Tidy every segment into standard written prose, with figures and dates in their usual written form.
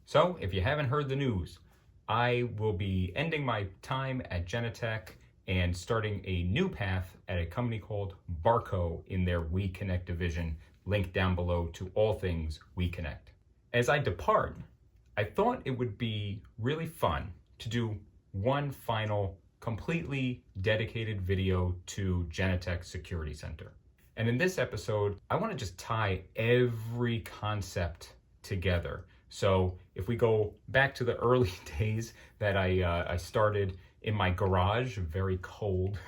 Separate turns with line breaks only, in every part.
So, if you haven't heard the news, I will be ending my time at Genetec and starting a new path at a company called Barco in their We Connect division, linked down below to all things We Connect. As I depart, I thought it would be really fun to do one final, completely dedicated video to Genetec Security Center. And in this episode, I want to just tie every concept together. So if we go back to the early days that I started in my garage, a very cold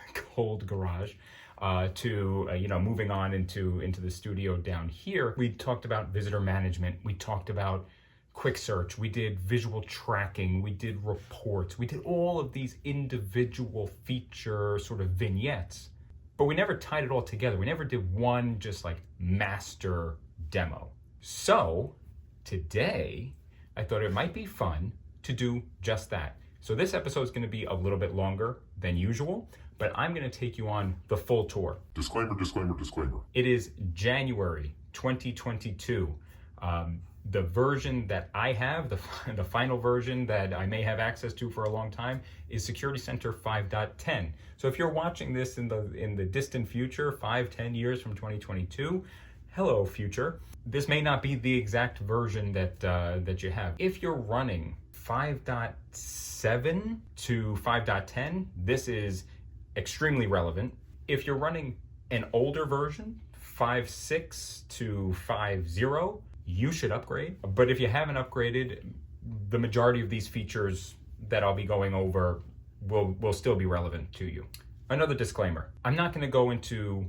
garage, to moving on into the studio down here, we talked about visitor management. We talked about quick search. We did visual tracking. We did reports. We did all of these individual feature sort of vignettes, but we never tied it all together. We never did one just like master demo. So today, I thought it might be fun to do just that. So this episode is going to be a little bit longer than usual, but I'm going to take you on the full tour.
Disclaimer, disclaimer, disclaimer.
It is January 2022. The version that I have, the final version that I may have access to for a long time, is Security Center 5.10. So if you're watching this in the distant future, 5-10 years from 2022, hello future. This may not be the exact version that you have. If you're running 5.7 to 5.10, this is extremely relevant. If you're running an older version, 5.6 to 5.0, you should upgrade. But if you haven't upgraded, the majority of these features that I'll be going over will still be relevant to you. Another disclaimer, I'm not going to go into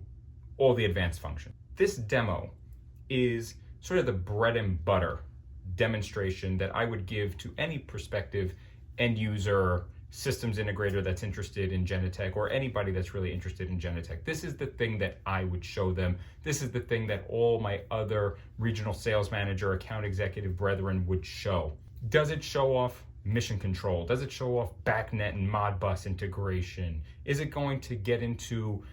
all the advanced functions. This demo is sort of the bread and butter demonstration that I would give to any prospective end user, systems integrator that's interested in Genetec, or anybody that's really interested in Genetec. This is the thing that I would show them. This is the thing that all my other regional sales manager, account executive brethren would show. Does it show off mission control? Does it show off BACnet and Modbus integration? Is it going to get into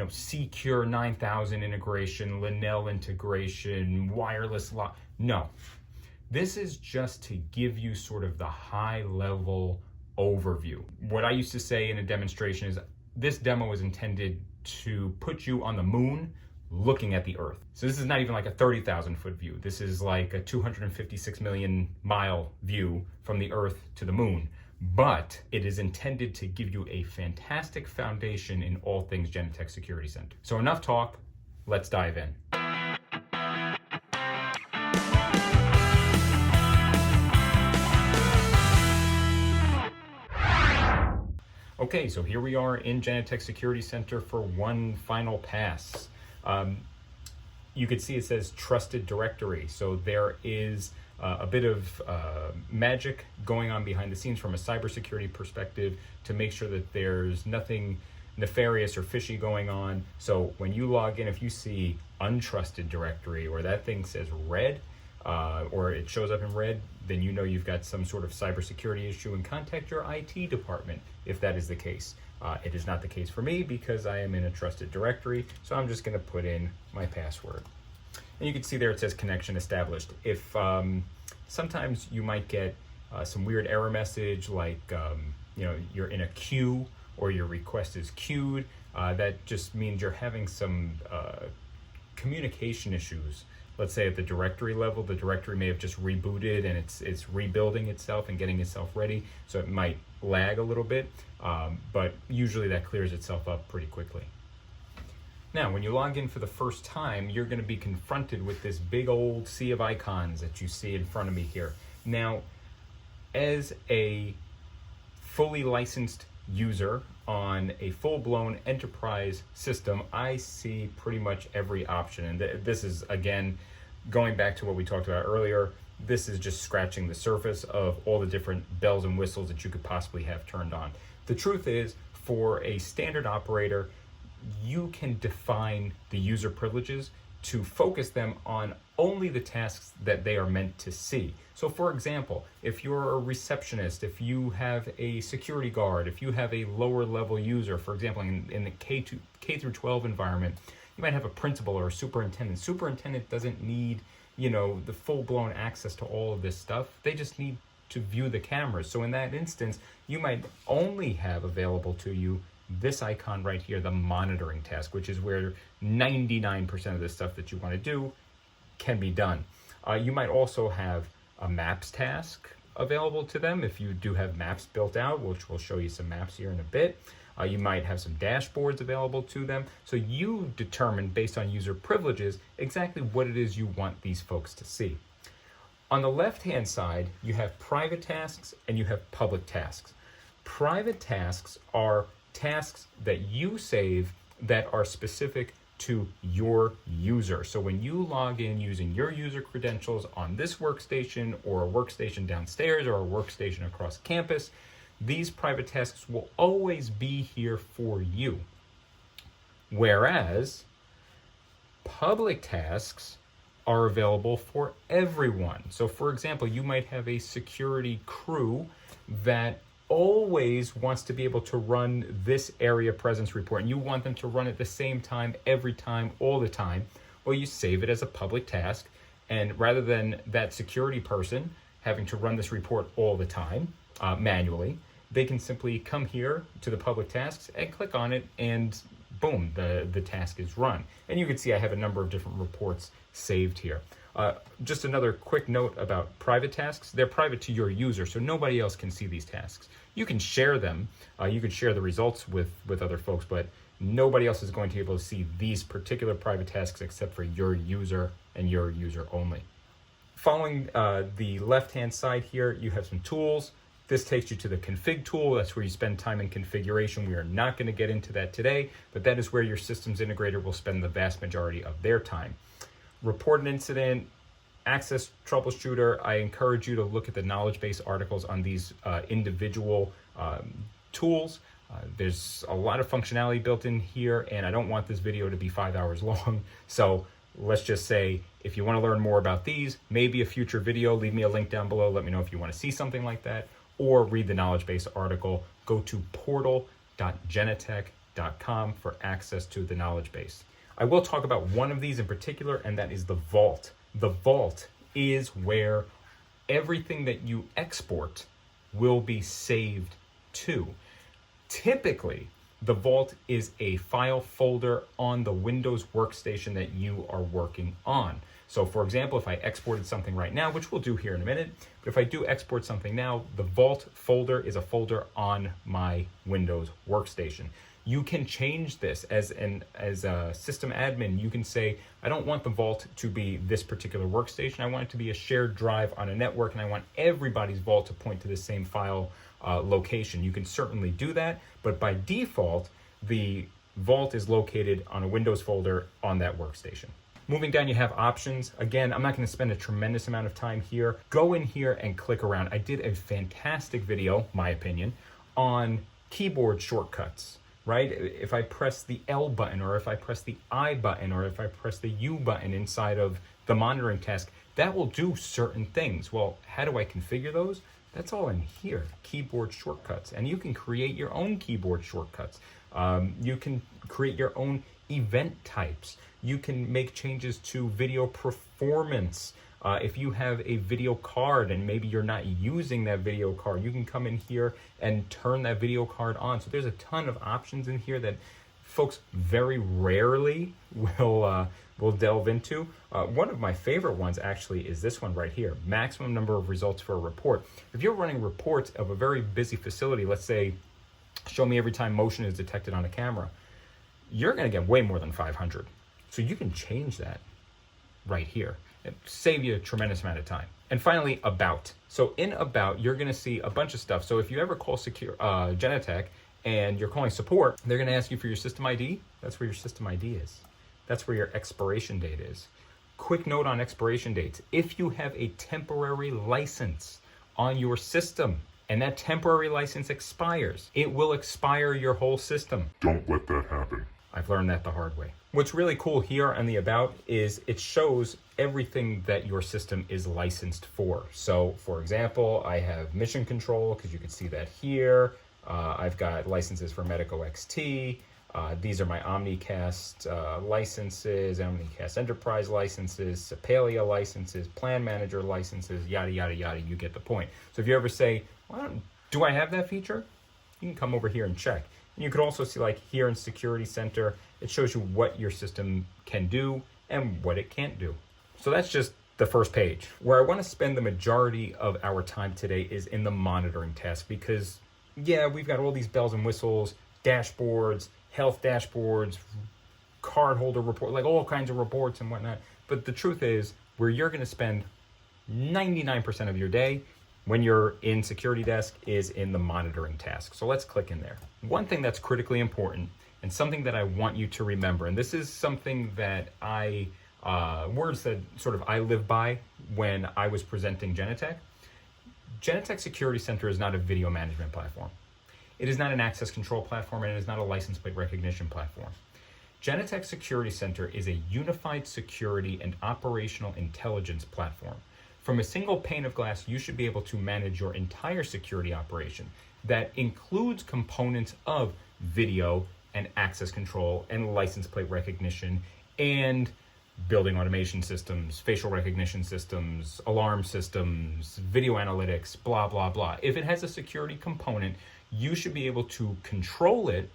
Secure 9000 integration, Linnell integration, wireless lock? No. This is just to give you sort of the high level overview. What I used to say in a demonstration is this demo is intended to put you on the moon looking at the Earth. So this is not even like a 30,000 foot view. This is like a 256 million mile view from the Earth to the moon. But it is intended to give you a fantastic foundation in all things Genetec Security Center. So enough talk, let's dive in. Okay, so here we are in Genetec Security Center for one final pass. You can see it says Trusted Directory. So there is a bit of magic going on behind the scenes from a cybersecurity perspective to make sure that there's nothing nefarious or fishy going on. So when you log in, if you see Untrusted Directory or that thing says red, or it shows up in red, then you know you've got some sort of cybersecurity issue and contact your IT department if that is the case. It is not the case for me because I am in a trusted directory, so I'm just going to put in my password. And you can see there it says connection established. If sometimes you might get some weird error message like you're in a queue or your request is queued, that just means you're having some communication issues. Let's say at the directory level, the directory may have just rebooted and it's rebuilding itself and getting itself ready, so it might lag a little bit, but usually that clears itself up pretty quickly. Now, when you log in for the first time, you're going to be confronted with this big old sea of icons that you see in front of me here. Now, as a fully licensed user on a full-blown enterprise system, I see pretty much every option. And this is, again, going back to what we talked about earlier, this is just scratching the surface of all the different bells and whistles that you could possibly have turned on. The truth is, for a standard operator, you can define the user privileges to focus them on only the tasks that they are meant to see. So for example, if you're a receptionist, if you have a security guard, if you have a lower level user, for example, in the K through 12 environment, you might have a principal or a superintendent. Superintendent doesn't need the full-blown access to all of this stuff. They just need to view the cameras. So in that instance, you might only have available to you this icon right here, the monitoring task, which is where 99% of the stuff that you want to do can be done. You might also have a maps task available to them if you do have maps built out, which we'll show you some maps here in a bit. You might have some dashboards available to them. So you determine, based on user privileges, exactly what it is you want these folks to see. On the left-hand side, you have private tasks and you have public tasks. Private tasks are tasks that you save that are specific to your user. So when you log in using your user credentials on this workstation or a workstation downstairs or a workstation across campus, these private tasks will always be here for you. Whereas public tasks are available for everyone. So for example, you might have a security crew that always wants to be able to run this area presence report, and you want them to run it the same time, every time, all the time. Well, you save it as a public task, and rather than that security person having to run this report all the time manually, they can simply come here to the public tasks and click on it, and boom, the task is run. And you can see I have a number of different reports saved here. Just another quick note about private tasks. They're private to your user, so nobody else can see these tasks. You can share them. You can share the results with other folks, but nobody else is going to be able to see these particular private tasks except for your user and your user only. Following the left-hand side here, you have some tools. This takes you to the config tool. That's where you spend time in configuration. We are not going to get into that today, but that is where your systems integrator will spend the vast majority of their time. Report an incident, access troubleshooter. I encourage you to look at the knowledge base articles on these individual tools. There's a lot of functionality built in here, and I don't want this video to be 5 hours long. So let's just say, if you want to learn more about these, maybe a future video, leave me a link down below. Let me know if you want to see something like that, or read the knowledge base article. Go to portal.genetec.com for access to the knowledge base. I will talk about one of these in particular, and that is the vault. The vault is where everything that you export will be saved to. Typically, the vault is a file folder on the Windows workstation that you are working on. So for example, if I exported something right now, which we'll do here in a minute, but if I do export something now, the vault folder is a folder on my Windows workstation. You can change this as a system admin. You can say, I don't want the vault to be this particular workstation. I want it to be a shared drive on a network, and I want everybody's vault to point to the same file location. You can certainly do that, but by default, the vault is located on a Windows folder on that workstation. Moving down, you have options. Again, I'm not going to spend a tremendous amount of time here. Go in here and click around. I did a fantastic video, my opinion, on keyboard shortcuts. Right? If I press the L button, or if I press the I button, or if I press the U button inside of the monitoring task, that will do certain things. Well, how do I configure those? That's all in here, keyboard shortcuts. And you can create your own keyboard shortcuts. You can create your own event types. You can make changes to video performance. If you have a video card and maybe you're not using that video card, you can come in here and turn that video card on. So there's a ton of options in here that folks very rarely will delve into. One of my favorite ones actually is this one right here, maximum number of results for a report. If you're running reports of a very busy facility, let's say, show me every time motion is detected on a camera, you're gonna get way more than 500. So you can change that right here. It save you a tremendous amount of time. And finally, about. So in about, you're gonna see a bunch of stuff. So if you ever call Genetec and you're calling support, they're gonna ask you for your system ID. That's where your system ID is. That's where your expiration date is. Quick note on expiration dates. If you have a temporary license on your system and that temporary license expires, it will expire your whole system.
Don't let that happen.
I've learned that the hard way. What's really cool here on the About is it shows everything that your system is licensed for. So for example, I have mission control, because you can see that here. I've got licenses for Medico XT. These are my Omnicast licenses, Omnicast Enterprise licenses, SIPELIA licenses, Plan Manager licenses, yada, yada, yada. You get the point. So if you ever say, well, do I have that feature? You can come over here and check. And you could also see, like here in Security Center, it shows you what your system can do and what it can't do. So that's just the first page. Where I want to spend the majority of our time today is in the monitoring task, because yeah, we've got all these bells and whistles, dashboards, health dashboards, cardholder report, like all kinds of reports and whatnot. But the truth is, where you're going to spend 99% of your day when you're in Security Desk is in the monitoring task. So let's click in there. One thing that's critically important and something that I want you to remember, and this is something that words that sort of I live by when I was presenting Genetec. Genetec Security Center is not a video management platform. It is not an access control platform, and it is not a license plate recognition platform. Genetec Security Center is a unified security and operational intelligence platform. From a single pane of glass, you should be able to manage your entire security operation. That includes components of video and access control and license plate recognition and building automation systems, facial recognition systems, alarm systems, video analytics, blah, blah, blah. If it has a security component, you should be able to control it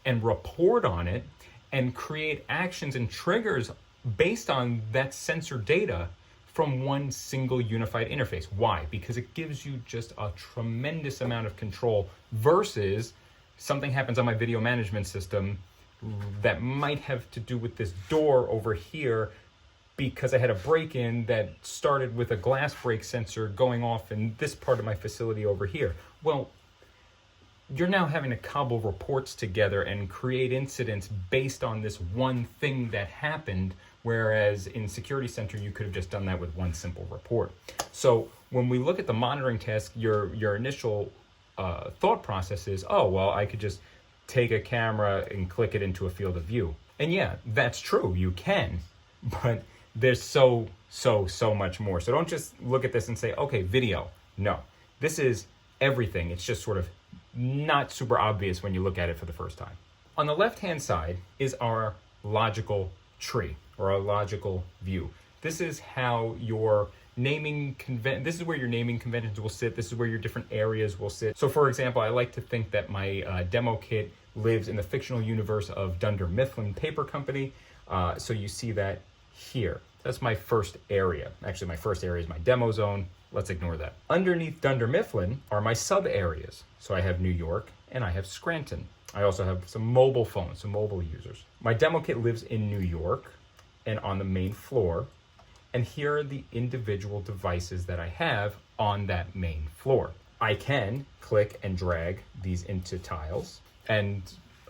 and report on it and create actions and triggers based on that sensor data from one single unified interface. Why? Because it gives you just a tremendous amount of control versus something happens on my video management system that might have to do with this door over here because I had a break-in that started with a glass break sensor going off in this part of my facility over here. Well, you're now having to cobble reports together and create incidents based on this one thing that happened, whereas in Security Center, you could have just done that with one simple report. So when we look at the monitoring task, your initial thought process is, oh, well, I could just take a camera and click it into a field of view. And yeah, that's true, you can, but there's so much more. So don't just look at this and say, okay, video. No, this is everything. It's just sort of not super obvious when you look at it for the first time. On the left-hand side is our logical tree or a logical view. This is how your this is where your naming conventions will sit. This is where your different areas will sit. So for example, I like to think that my demo kit lives in the fictional universe of Dunder Mifflin Paper Company. So you see that here. That's my first area. Actually, my first area is my demo zone. Let's ignore that. Underneath Dunder Mifflin are my sub areas. So I have New York and I have Scranton. I also have some mobile phones, some mobile users. My demo kit lives in New York and on the main floor. And here are the individual devices that I have on that main floor. I can click and drag these into tiles and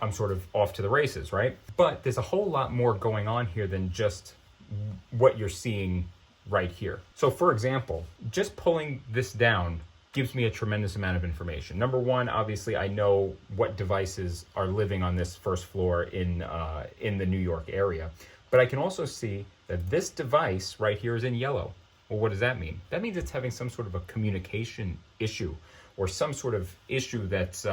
I'm sort of off to the races, right? But there's a whole lot more going on here than just what you're seeing right here. So for example, just pulling this down gives me a tremendous amount of information. Number one, obviously I know what devices are living on this first floor in the New York area. But I can also see that this device right here is in yellow. Well, what does that mean? That means it's having some sort of a communication issue or some sort of issue that's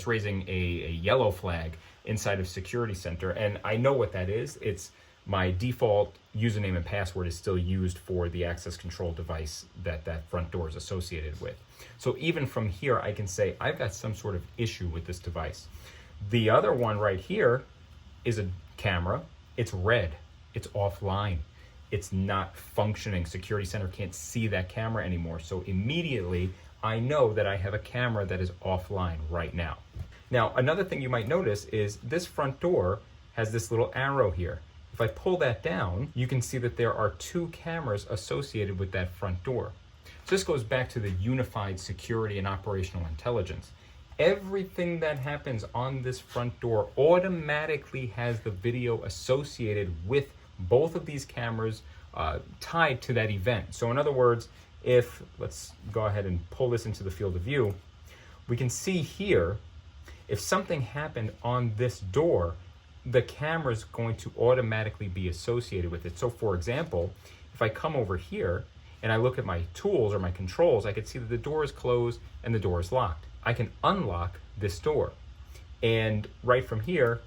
raising a yellow flag inside of Security Center. And I know what that is. It's my default username and password is still used for the access control device that front door is associated with. So even from here, I can say I've got some sort of issue with this device. The other one right here is a camera. It's red. It's offline. It's not functioning. Security Center can't see that camera anymore. So immediately I know that I have a camera that is offline right now. Now, another thing you might notice is this front door has this little arrow here. If I pull that down, you can see that there are two cameras associated with that front door. So this goes back to the unified security and operational intelligence. Everything that happens on this front door automatically has the video associated with both of these cameras tied to that event. So in other words, let's go ahead and pull this into the field of view, we can see here, if something happened on this door, the camera is going to automatically be associated with it. So for example, if I come over here and I look at my tools or my controls, I can see that the door is closed and the door is locked. I can unlock this door. And right from here,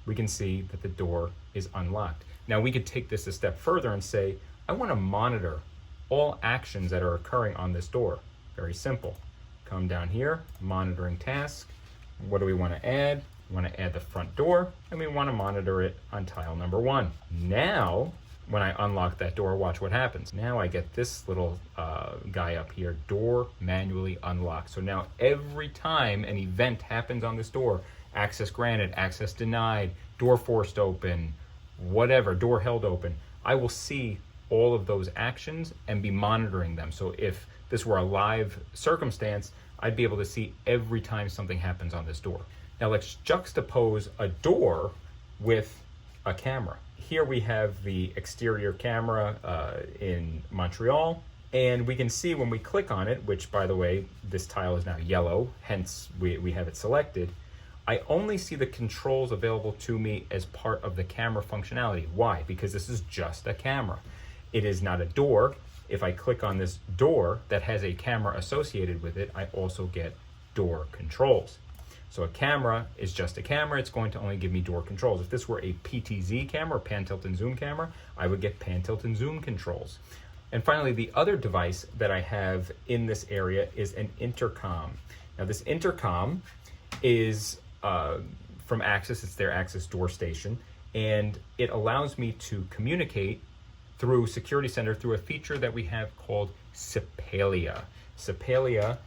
we can see that the door is unlocked. Now we could take this a step further and say, I want to monitor all actions that are occurring on this door. Very simple. Come down here, monitoring task. What do we want to add? We want to add the front door, and we want to monitor it on tile number 1. Now, when I unlock that door, watch what happens. Now I get this little guy up here, door manually unlocked. So now every time an event happens on this door, access granted, access denied, door forced open, whatever, door held open, I will see all of those actions and be monitoring them. So if this were a live circumstance, I'd be able to see every time something happens on this door. Now let's juxtapose a door with a camera. Here we have the exterior camera in Montreal, and we can see when we click on it, which by the way, this tile is now yellow, hence we have it selected, I only see the controls available to me as part of the camera functionality. Why? Because this is just a camera. It is not a door. If I click on this door that has a camera associated with it, I also get door controls. So a camera is just a camera. It's going to only give me door controls. If this were a PTZ camera, pan, tilt, and zoom camera, I would get pan, tilt, and zoom controls. And finally, the other device that I have in this area is an intercom. Now this intercom is from ASIS. It's their ASIS door station, and it allows me to communicate through Security Center through a feature that we have called SIPELIA. SIPELIA,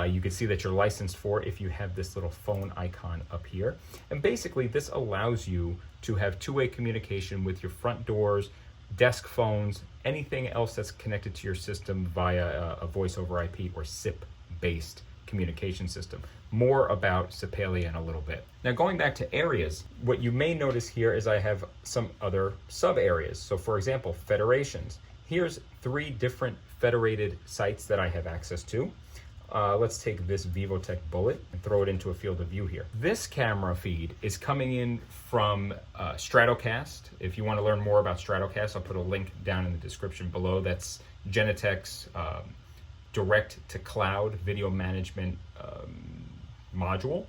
you can see that you're licensed for if you have this little phone icon up here. And basically this allows you to have two-way communication with your front doors, desk phones, anything else that's connected to your system via a voice over IP or SIP-based communication system. More about SIPELIA in a little bit. Now going back to areas, what you may notice here is I have some other sub areas. So for example, federations. Here's 3 different federated sites that I have access to. Let's take this Vivotech Bullet and throw it into a field of view here. This camera feed is coming in from STRATOCAST. If you want to learn more about STRATOCAST, I'll put a link down in the description below. That's Genetec's direct to cloud video management module.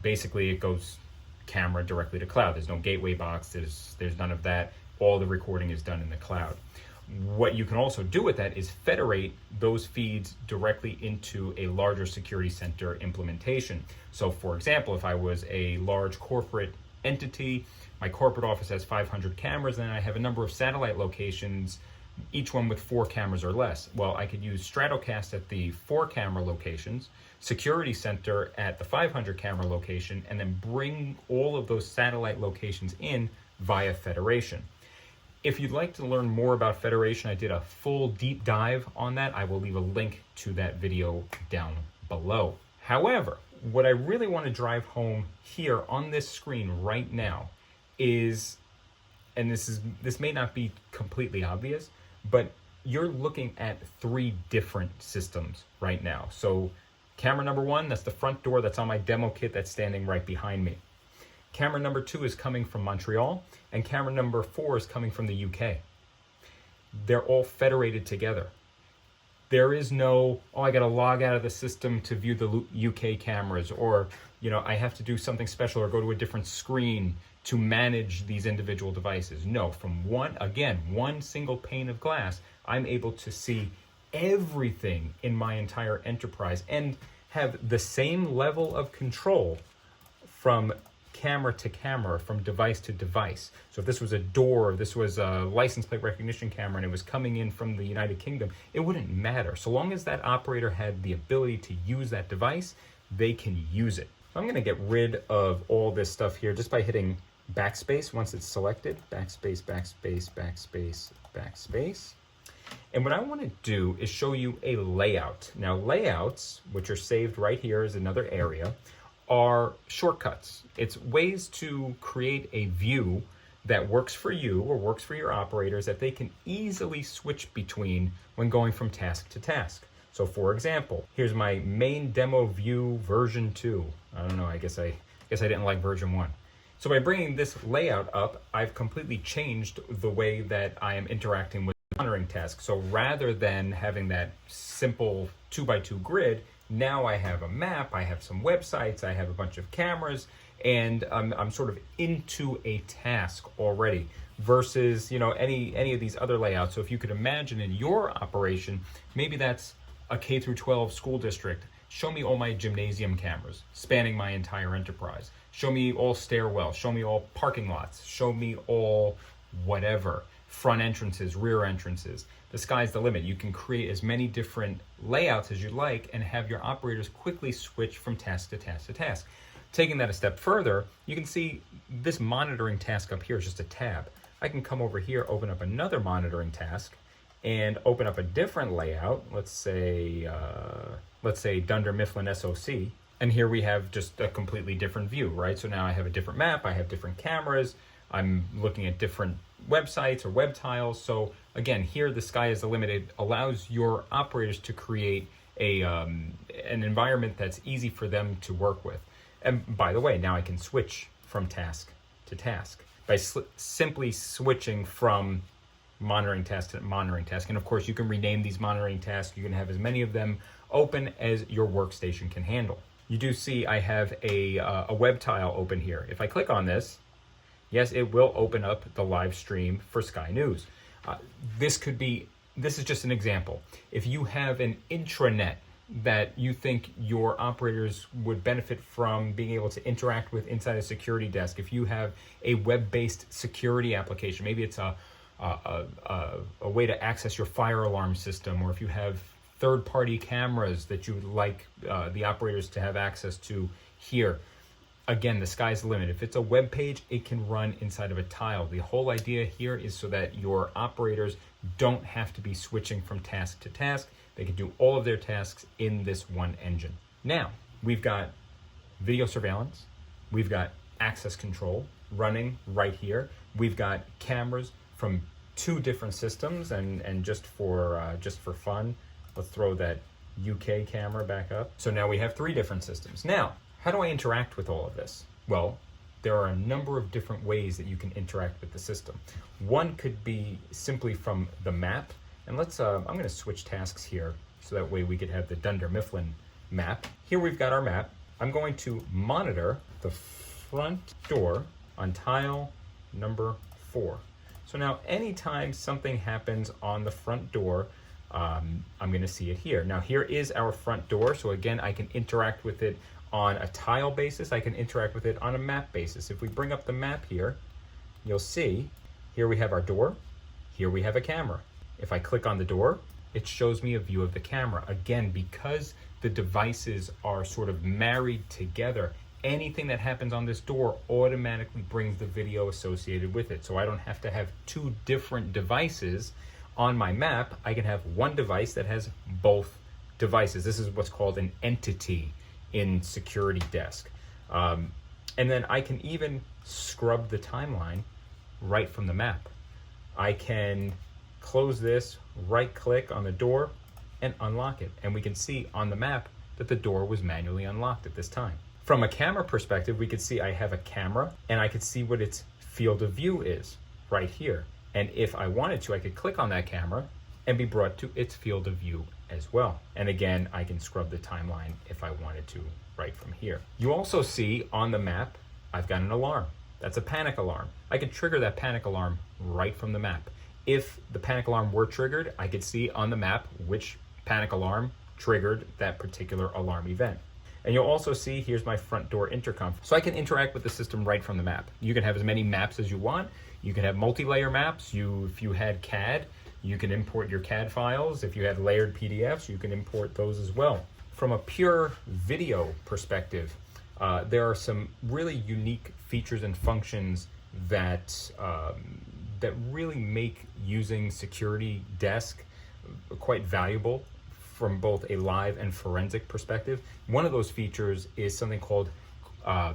Basically it goes camera directly to cloud. There's no gateway box, there's none of that. All the recording is done in the cloud. What you can also do with that is federate those feeds directly into a larger security center implementation. So for example, if I was a large corporate entity, my corporate office has 500 cameras, and I have a number of satellite locations, each one with 4 cameras or less. Well, I could use STRATOCAST at the 4 camera locations, Security Center at the 500 camera location, and then bring all of those satellite locations in via federation. If you'd like to learn more about federation, I did a full deep dive on that. I will leave a link to that video down below. However, what I really want to drive home here on this screen right now is, and this may not be completely obvious, but you're looking at 3 different systems right now. So camera number 1, that's the front door that's on my demo kit that's standing right behind me. Camera number 2 is coming from Montreal, and camera number 4 is coming from the UK. They're all federated together. There is no, oh, I gotta log out of the system to view the UK cameras, or, you know, I have to do something special or go to a different screen to manage these individual devices. No, from one single pane of glass, I'm able to see everything in my entire enterprise and have the same level of control from camera to camera, from device to device. So if this was a door, this was a license plate recognition camera, and it was coming in from the United Kingdom, it wouldn't matter. So long as that operator had the ability to use that device, they can use it. So I'm gonna get rid of all this stuff here just by hitting backspace once it's selected. Backspace, backspace, backspace, backspace. And what I want to do is show you a layout. Now layouts, which are saved right here as another area, are shortcuts. It's ways to create a view that works for you or works for your operators that they can easily switch between when going from task to task. So for example, here's my main demo view version 2. I don't know, I guess I didn't like version 1. So by bringing this layout up, I've completely changed the way that I am interacting with the monitoring task. So rather than having that simple 2x2 grid, Now I have a map, I have some websites, I have a bunch of cameras, and I'm sort of into a task already versus, you know, any of these other layouts. So if you could imagine in your operation, maybe that's a K through 12 school district. Show me all my gymnasium cameras spanning my entire enterprise. Show me all stairwells, show me all parking lots, show me all whatever, front entrances, rear entrances. The sky's the limit. You can create as many different layouts as you like and have your operators quickly switch from task to task to task. Taking that a step further, you can see this monitoring task up here is just a tab. I can come over here, open up another monitoring task, and open up a different layout. Let's say Dunder Mifflin SOC. And here we have just a completely different view, right? So now I have a different map, I have different cameras, I'm looking at different websites or web tiles. So again, here the sky is the limit. It allows your operators to create an environment that's easy for them to work with. And by the way, now I can switch from task to task by simply switching from monitoring task to monitoring task. And of course, you can rename these monitoring tasks. You can have as many of them open as your workstation can handle. You do see I have a web tile open here. If I click on this, yes, it will open up the live stream for Sky News. This is just an example. If you have an intranet that you think your operators would benefit from being able to interact with inside a security desk, if you have a web-based security application, maybe it's a way to access your fire alarm system, or if you have third-party cameras that you would like the operators to have access to here. Again, the sky's the limit. If it's a web page, it can run inside of a tile. The whole idea here is so that your operators don't have to be switching from task to task. They can do all of their tasks in this one engine. Now, we've got video surveillance. We've got access control running right here. We've got cameras from 2 different systems, and just for fun, let's throw that UK camera back up. So now we have 3 different systems. Now, how do I interact with all of this? Well, there are a number of different ways that you can interact with the system. One could be simply from the map. And let's, I'm going to switch tasks here so that way we could have the Dunder Mifflin map. Here we've got our map. I'm going to monitor the front door on tile number 4. So now anytime something happens on the front door, I'm going to see it here. Now here is our front door. So again, I can interact with it on a tile basis. I can interact with it on a map basis. If we bring up the map here, you'll see here we have our door. Here we have a camera. If I click on the door, it shows me a view of the camera. Again, because the devices are sort of married together, anything that happens on this door automatically brings the video associated with it. So I don't have to have 2 different devices on my map. I can have one device that has both devices. This is what's called an entity in security desk. And then I can even scrub the timeline right from the map. I can close this, right click on the door, and unlock it. And we can see on the map that the door was manually unlocked at this time. From a camera perspective, we could see I have a camera, and I could see what its field of view is right here. And if I wanted to, I could click on that camera and be brought to its field of view as well. And again, I can scrub the timeline if I wanted to right from here. You also see on the map, I've got an alarm. That's a panic alarm. I could trigger that panic alarm right from the map. If the panic alarm were triggered, I could see on the map which panic alarm triggered that particular alarm event. And you'll also see, here's my front door intercom. So I can interact with the system right from the map. You can have as many maps as you want. You can have multi-layer maps. If you had CAD, you can import your CAD files. If you had layered PDFs, you can import those as well. From a pure video perspective, there are some really unique features and functions that really make using Security Desk quite valuable from both a live and forensic perspective. One of those features is something called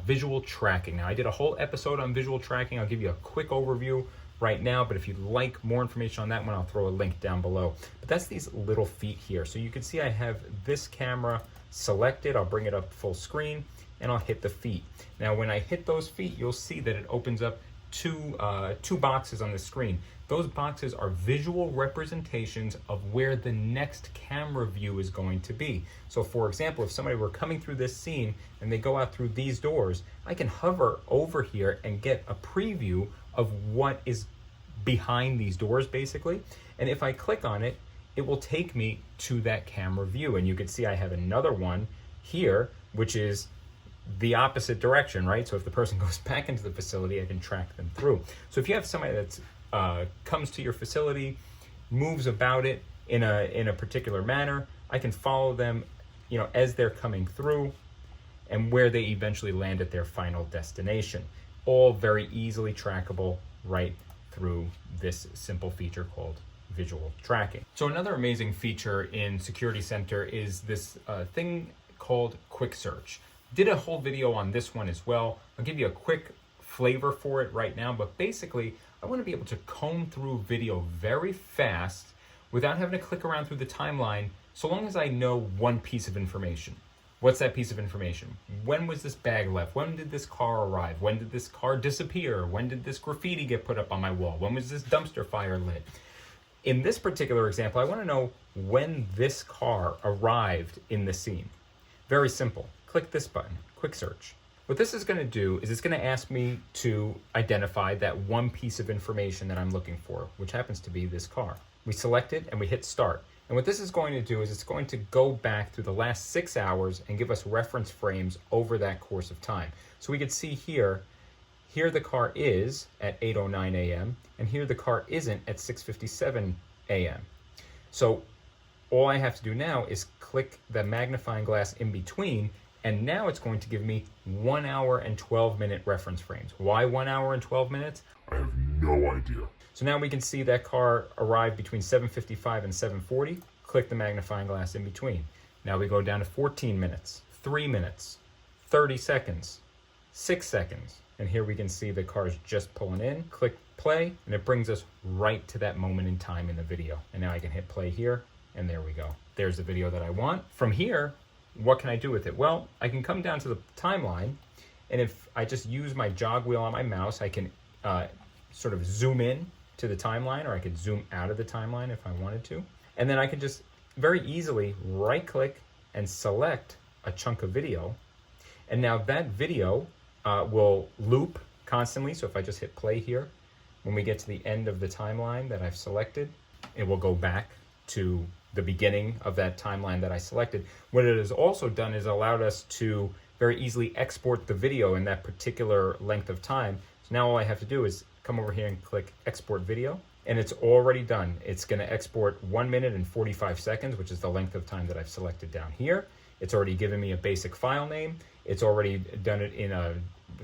visual tracking. Now, I did a whole episode on visual tracking. I'll give you a quick overview right now, but if you'd like more information on that one, I'll throw a link down below. But that's these little feet here. So you can see I have this camera selected. I'll bring it up full screen and I'll hit the feet. Now, when I hit those feet, you'll see that it opens up two boxes on the screen. Those boxes are visual representations of where the next camera view is going to be. So for example, if somebody were coming through this scene and they go out through these doors, I can hover over here and get a preview of what is behind these doors basically. And if I click on it, it will take me to that camera view. And you can see I have another one here, which is the opposite direction, right? So if the person goes back into the facility, I can track them through. So if you have somebody that's comes to your facility, moves about it in a particular manner, I can follow them, as they're coming through and where they eventually land at their final destination. All very easily trackable right through this simple feature called visual tracking. So another amazing feature in Security Center is this thing called Quick Search. Did a whole video on this one as well. I'll give you a quick flavor for it right now, but basically I want to be able to comb through video very fast without having to click around through the timeline, so long as I know one piece of information. What's that piece of information? When was this bag left? When did this car arrive? When did this car disappear? When did this graffiti get put up on my wall? When was this dumpster fire lit? In this particular example, I want to know when this car arrived in the scene. Very simple. Click this button, Quick Search. What this is going to do is it's going to ask me to identify that one piece of information that I'm looking for, which happens to be this car. We select it and we hit Start. And what this is going to do is it's going to go back through the last 6 hours and give us reference frames over that course of time. So we could see here the car is at 8:09 a.m. and here the car isn't at 6:57 a.m. So all I have to do now is click the magnifying glass in between, and now it's going to give me 1 hour and 12 minute reference frames. Why 1 hour and 12 minutes?
I have no idea.
So now we can see that car arrived between 7:55 and 7:40. Click the magnifying glass in between. Now we go down to 14 minutes, 3 minutes, 30 seconds, 6 seconds. And here we can see the car's just pulling in. Click play, and it brings us right to that moment in time in the video. And now I can hit play here, and there we go. There's the video that I want. From here, what can I do with it? Well, I can come down to the timeline, and if I just use my jog wheel on my mouse, I can sort of zoom in to the timeline, or I could zoom out of the timeline if I wanted to. And then I can just very easily right-click and select a chunk of video. And now that video will loop constantly. So if I just hit play here, when we get to the end of the timeline that I've selected, it will go back to the beginning of that timeline that I selected. What it has also done is allowed us to very easily export the video in that particular length of time. So now all I have to do is come over here and click export video, and it's already done. It's going to export 1 minute and 45 seconds, which is the length of time that I've selected down here. It's already given me a basic file name. It's already done it in a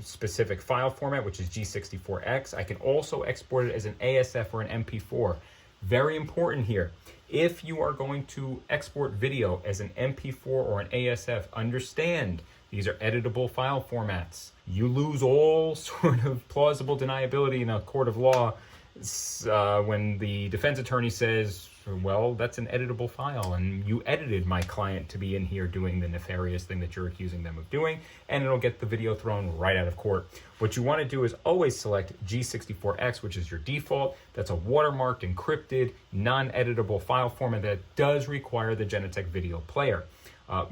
specific file format, which is G64X. I can also export it as an ASF or an MP4. Very important here. If you are going to export video as an MP4 or an ASF, understand these are editable file formats. You lose all sort of plausible deniability in a court of law when the defense attorney says, well, that's an editable file, and you edited my client to be in here doing the nefarious thing that you're accusing them of doing, and it'll get the video thrown right out of court. What you want to do is always select G64X, which is your default. That's a watermarked, encrypted, non-editable file format that does require the Genetec video player,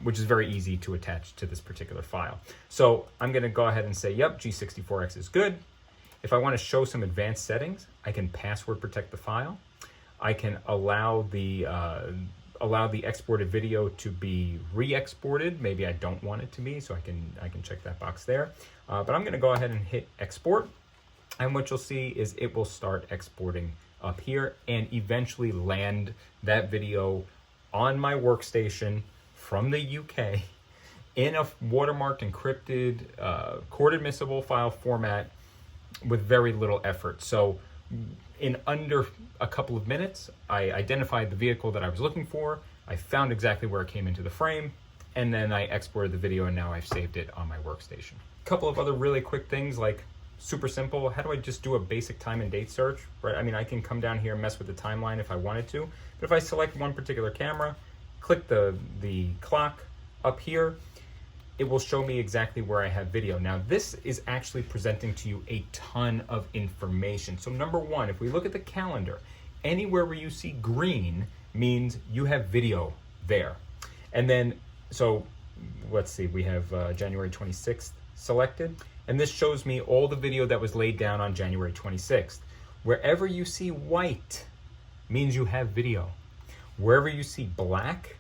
which is very easy to attach to this particular file. So I'm going to go ahead and say, yep, G64X is good. If I want to show some advanced settings, I can password protect the file. I can allow the exported video to be re-exported. Maybe I don't want it to be, so I can check that box there. But I'm going to go ahead and hit export, and what you'll see is it will start exporting up here and eventually land that video on my workstation from the UK in a watermarked, encrypted, court admissible file format with very little effort. So in under a couple of minutes, I identified the vehicle that I was looking for. I found exactly where it came into the frame, and then I exported the video, and now I've saved it on my workstation. A couple of other really quick things, like super simple. How do I just do a basic time and date search, right? I mean, I can come down here and mess with the timeline if I wanted to, but if I select one particular camera, click the clock up here, it will show me exactly where I have video. Now, this is actually presenting to you a ton of information. So number one, if we look at the calendar, anywhere where you see green means you have video there. And then, so let's see, we have January 26th selected, and this shows me all the video that was laid down on January 26th. Wherever you see white means you have video. Wherever you see black,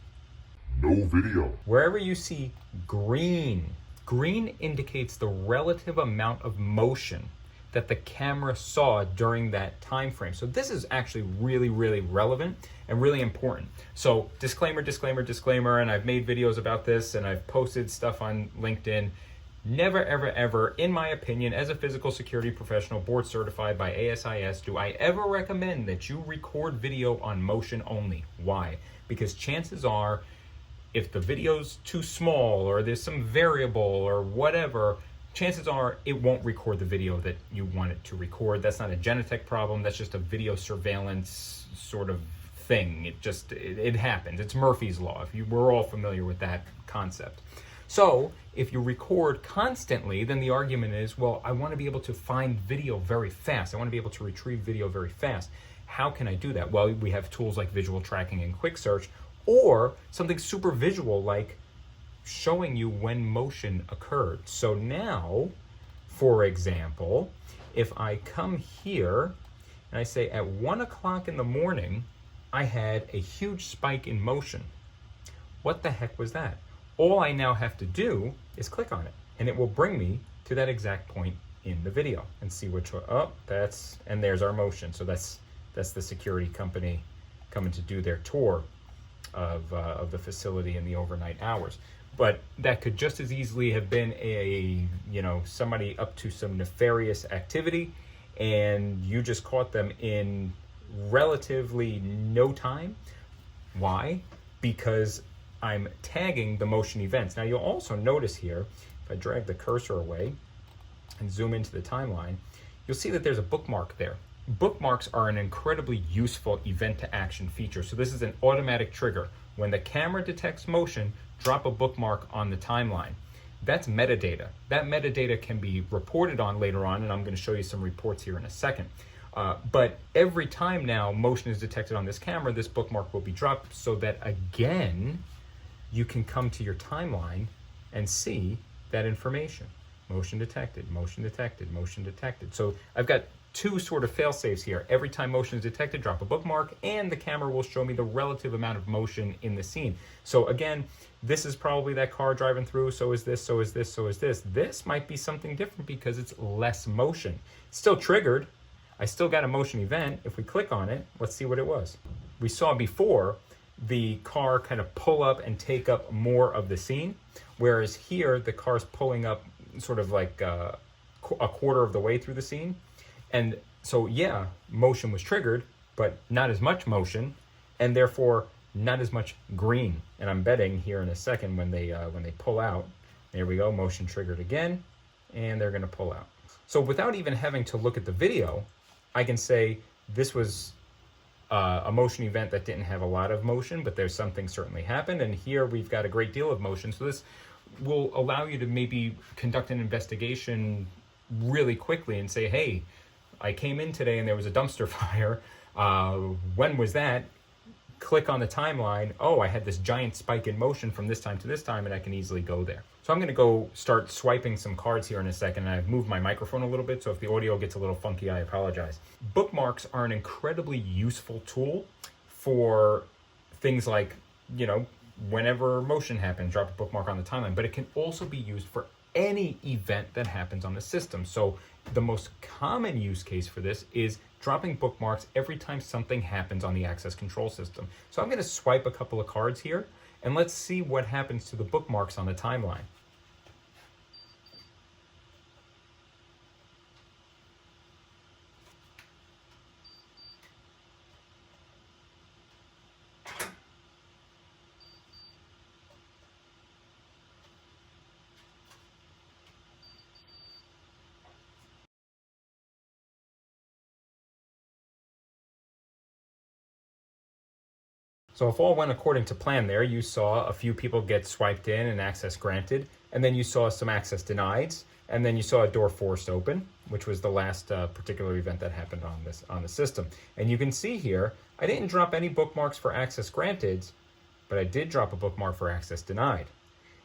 No video.
wherever you see green, green indicates the relative amount of motion that the camera saw during that time frame. So this is actually really, really relevant and really important. So disclaimer, disclaimer, disclaimer, and I've made videos about this and I've posted stuff on LinkedIn. Never, ever, ever, in my opinion, as a physical security professional board certified by ASIS, do I ever recommend that you record video on motion only. Why? Because chances are, if the video's too small or there's some variable or whatever, chances are it won't record the video that you want it to record. That's not a Genetec problem. That's just a video surveillance sort of thing. It happens. It's Murphy's Law. We're all familiar with that concept. So if you record constantly, then the argument is, well, I want to be able to find video very fast. I want to be able to retrieve video very fast. How can I do that? Well, we have tools like visual tracking and quick search, or something super visual like showing you when motion occurred. So now, for example, if I come here and I say at 1 o'clock in the morning, I had a huge spike in motion. What the heck was that? All I now have to do is click on it, and it will bring me to that exact point in the video and see which one. Oh, and there's our motion. So that's the security company coming to do their tour of the facility in the overnight hours. But that could just as easily have been somebody up to some nefarious activity, and you just caught them in relatively no time. Why? Because I'm tagging the motion events. Now you'll also notice here, if I drag the cursor away and zoom into the timeline, you'll see that there's a bookmark there. Bookmarks are an incredibly useful event to action feature. So this is an automatic trigger. When the camera detects motion, drop a bookmark on the timeline. That's metadata. That metadata can be reported on later on, and I'm going to show you some reports here in a second. But every time now motion is detected on this camera, this bookmark will be dropped so that, again, you can come to your timeline and see that information. Motion detected, motion detected, motion detected. So I've got two sort of fail-safes here. Every time motion is detected, drop a bookmark, and the camera will show me the relative amount of motion in the scene. So again, this is probably that car driving through, so is this, so is this, so is this. This might be something different because it's less motion. It's still triggered. I still got a motion event. If we click on it, let's see what it was. We saw before the car kind of pull up and take up more of the scene, whereas here the car's pulling up sort of like a quarter of the way through the scene. And so, yeah, motion was triggered, but not as much motion, and therefore not as much green. And I'm betting here in a second when they pull out, there we go, motion triggered again, and they're going to pull out. So without even having to look at the video, I can say this was a motion event that didn't have a lot of motion, but there's something certainly happened. And here we've got a great deal of motion. So this will allow you to maybe conduct an investigation really quickly and say, hey, I came in today and there was a dumpster fire. When was that? Click on the timeline. Oh, I had this giant spike in motion from this time to this time, and I can easily go there. So I'm going to go start swiping some cards here in a second, and I've moved my microphone a little bit, so if the audio gets a little funky, I apologize. Bookmarks are an incredibly useful tool for things like, whenever motion happens, drop a bookmark on the timeline, but it can also be used for any event that happens on the system. So the most common use case for this is dropping bookmarks every time something happens on the access control system. So I'm going to swipe a couple of cards here, and let's see what happens to the bookmarks on the timeline. So if all went according to plan there, you saw a few people get swiped in and access granted. and then you saw some access denied, and then you saw a door forced open, which was the last particular event that happened on the system. And you can see here, I didn't drop any bookmarks for access granted, but I did drop a bookmark for access denied.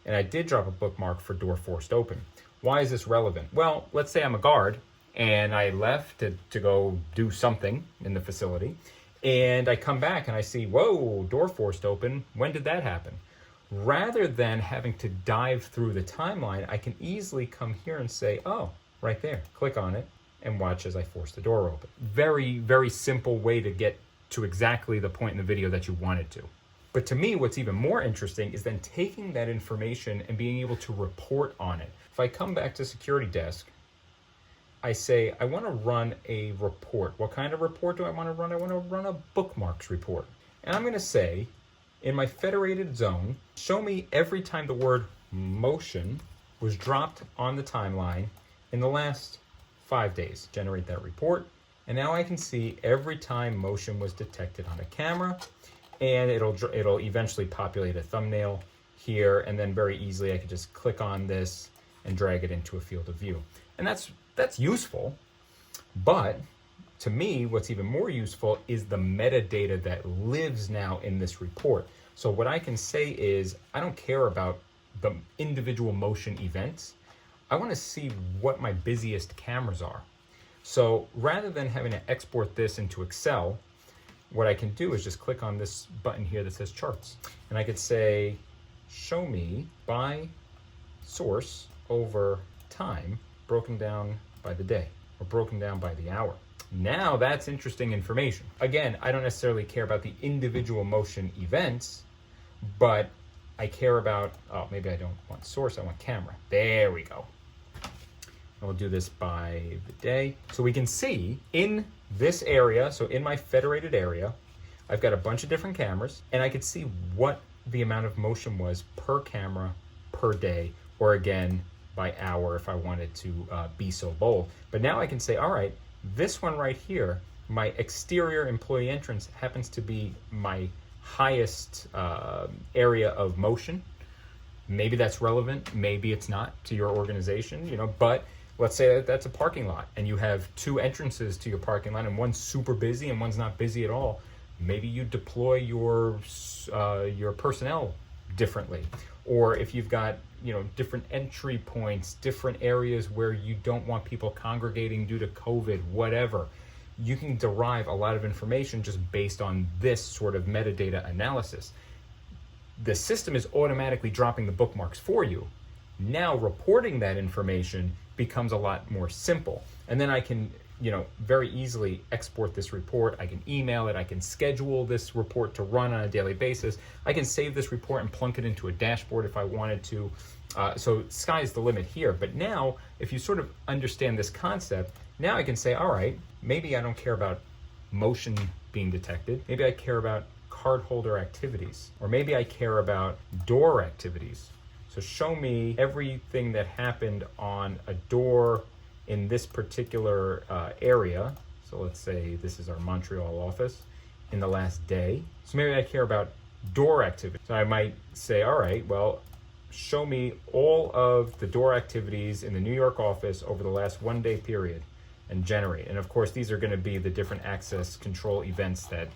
And I did drop a bookmark for door forced open. Why is this relevant? Well, let's say I'm a guard and I left to go do something in the facility, and I come back and I see, whoa, door forced open. When did that happen? Rather than having to dive through the timeline, I can easily come here and say, oh, right there, click on it and watch as I force the door open. Very, very simple way to get to exactly the point in the video that you wanted to. But to me, what's even more interesting is then taking that information and being able to report on it. If I come back to security desk, I say, I want to run a report. What kind of report do I want to run? I want to run a bookmarks report. And I'm going to say, in my federated zone, show me every time the word motion was dropped on the timeline in the last 5 days. Generate that report. And now I can see every time motion was detected on a camera, and it'll eventually populate a thumbnail here, and then very easily I can just click on this and drag it into a field of view. And that's useful, but to me, what's even more useful is the metadata that lives now in this report. So what I can say is, I don't care about the individual motion events. I want to see what my busiest cameras are. So rather than having to export this into Excel, what I can do is just click on this button here that says charts. And I could say, show me by source over time, broken down by the day or broken down by the hour. Now that's interesting information. Again, I don't necessarily care about the individual motion events, but I care about, oh, maybe I don't want source, I want camera. There we go. And we'll do this by the day. So we can see in this area, so in my federated area, I've got a bunch of different cameras, and I could see what the amount of motion was per camera per day, or again, by hour if I wanted to be so bold. But now I can say, all right, this one right here, my exterior employee entrance happens to be my highest area of motion. Maybe that's relevant, maybe it's not to your organization, but let's say that that's a parking lot and you have two entrances to your parking lot and one's super busy and one's not busy at all. Maybe you deploy your personnel differently. Or if you've got, different entry points, different areas where you don't want people congregating due to COVID, whatever, you can derive a lot of information just based on this sort of metadata analysis. The system is automatically dropping the bookmarks for you. Now reporting that information becomes a lot more simple. And then I can, very easily export this report. I can email it. I can schedule this report to run on a daily basis. I can save this report and plunk it into a dashboard if I wanted to. So sky's the limit here. But now, if you sort of understand this concept, now I can say, all right, maybe I don't care about motion being detected. Maybe I care about cardholder activities, or maybe I care about door activities. So show me everything that happened on a door in this particular area. So let's say this is our Montreal office in the last day. So maybe I care about door activity. So I might say, all right, well, show me all of the door activities in the New York office over the last 1 day period and generate. And of course, these are going to be the different access control events that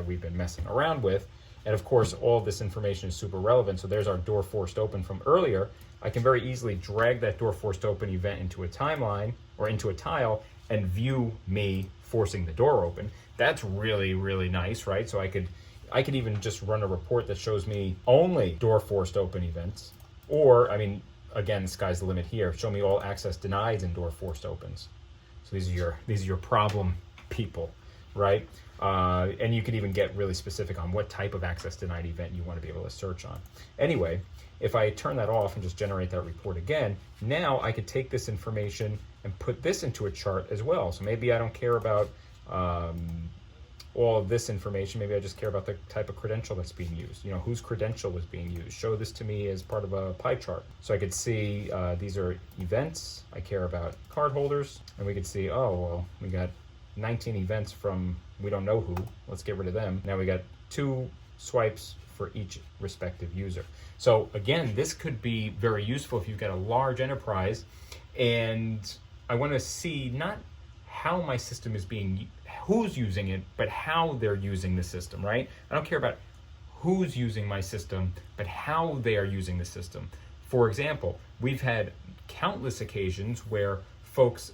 we've been messing around with. And of course, all this information is super relevant. So there's our door forced open from earlier. I can very easily drag that door forced open event into a timeline or into a tile and view me forcing the door open. That's really, really nice, right? So I could even just run a report that shows me only door forced open events. Or, again, sky's the limit here. Show me all access denied and door forced opens. So these are your problem people, right? And you can even get really specific on what type of access denied event you want to be able to search on. Anyway, if I turn that off and just generate that report again, now I could take this information and put this into a chart as well. So maybe I don't care about all of this information. Maybe I just care about the type of credential that's being used. Whose credential was being used. Show this to me as part of a pie chart. So I could see these are events. I care about card holders. And we could see, oh, well, we got 19 events from we don't know who. Let's get rid of them. Now we got 2 swipes for each respective user. So again, this could be very useful if you've got a large enterprise and I want to see not how my system is who's using it, but how they're using the system, right? I don't care about who's using my system, but how they are using the system. For example, we've had countless occasions where folks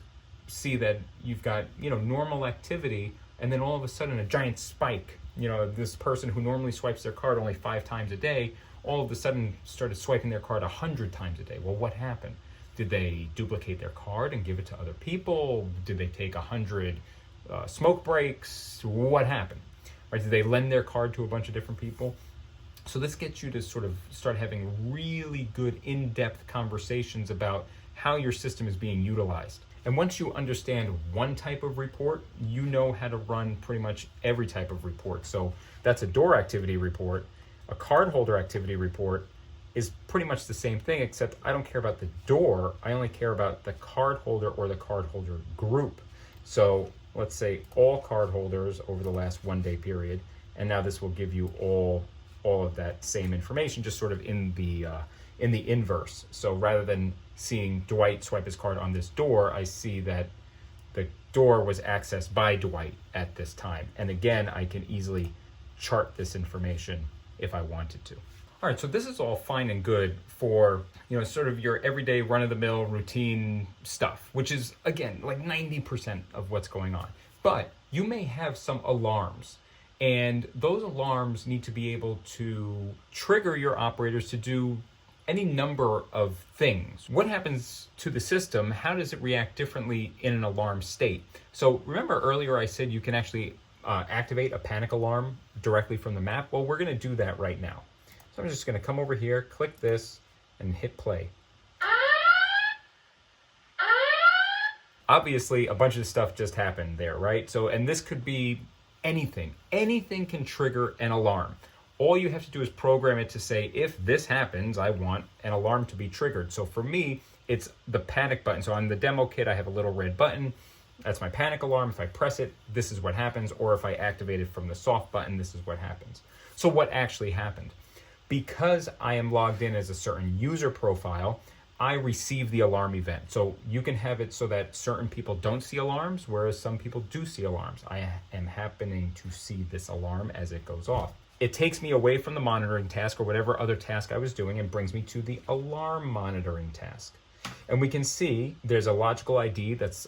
see that you've got, normal activity, and then all of a sudden a giant spike. This person who normally swipes their card only 5 times a day, all of a sudden started swiping their card 100 times a day. Well, what happened? Did they duplicate their card and give it to other people? Did they take 100 smoke breaks? What happened? Right? Did they lend their card to a bunch of different people? So this gets you to sort of start having really good in-depth conversations about how your system is being utilized. And once you understand one type of report, you know how to run pretty much every type of report. So that's a door activity report. A cardholder activity report is pretty much the same thing, except I don't care about the door. I only care about the cardholder or the cardholder group. So let's say all cardholders over the last 1 day period, and now this will give you all of that same information, just sort of in the inverse. So rather than seeing Dwight swipe his card on this door, I see that the door was accessed by Dwight at this time. And again, I can easily chart this information if I wanted to. All right, so this is all fine and good for, sort of your everyday run-of-the-mill routine stuff, which is, again, like 90% of what's going on. But you may have some alarms, and those alarms need to be able to trigger your operators to do any number of things. What happens to the system? How does it react differently in an alarm state? So remember earlier I said you can actually activate a panic alarm directly from the map? Well, we're going to do that right now. So I'm just going to come over here, click this, and hit play. Obviously, a bunch of stuff just happened there, right? So, and this could be anything. Anything can trigger an alarm. All you have to do is program it to say, if this happens, I want an alarm to be triggered. So for me, it's the panic button. So on the demo kit, I have a little red button. That's my panic alarm. If I press it, this is what happens. Or if I activate it from the soft button, this is what happens. So what actually happened? Because I am logged in as a certain user profile, I receive the alarm event. So you can have it so that certain people don't see alarms, whereas some people do see alarms. I am happening to see this alarm as it goes off. It takes me away from the monitoring task or whatever other task I was doing and brings me to the alarm monitoring task. And we can see there's a logical ID that's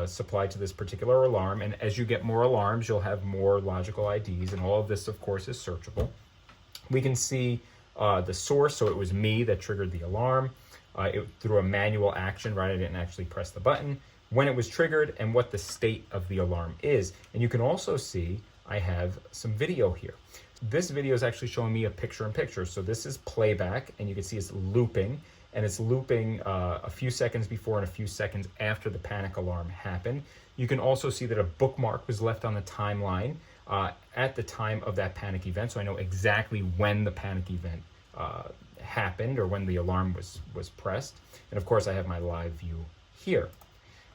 supplied to this particular alarm. And as you get more alarms, you'll have more logical IDs. And all of this, of course, is searchable. We can see the source. So it was me that triggered the alarm. Through a manual action, right? I didn't actually press the button. When it was triggered and what the state of the alarm is. And you can also see I have some video here. This video is actually showing me a picture-in-picture. So this is playback, and you can see it's looping, and it's looping a few seconds before and a few seconds after the panic alarm happened. You can also see that a bookmark was left on the timeline at the time of that panic event, so I know exactly when the panic event happened or when the alarm was pressed. And of course, I have my live view here.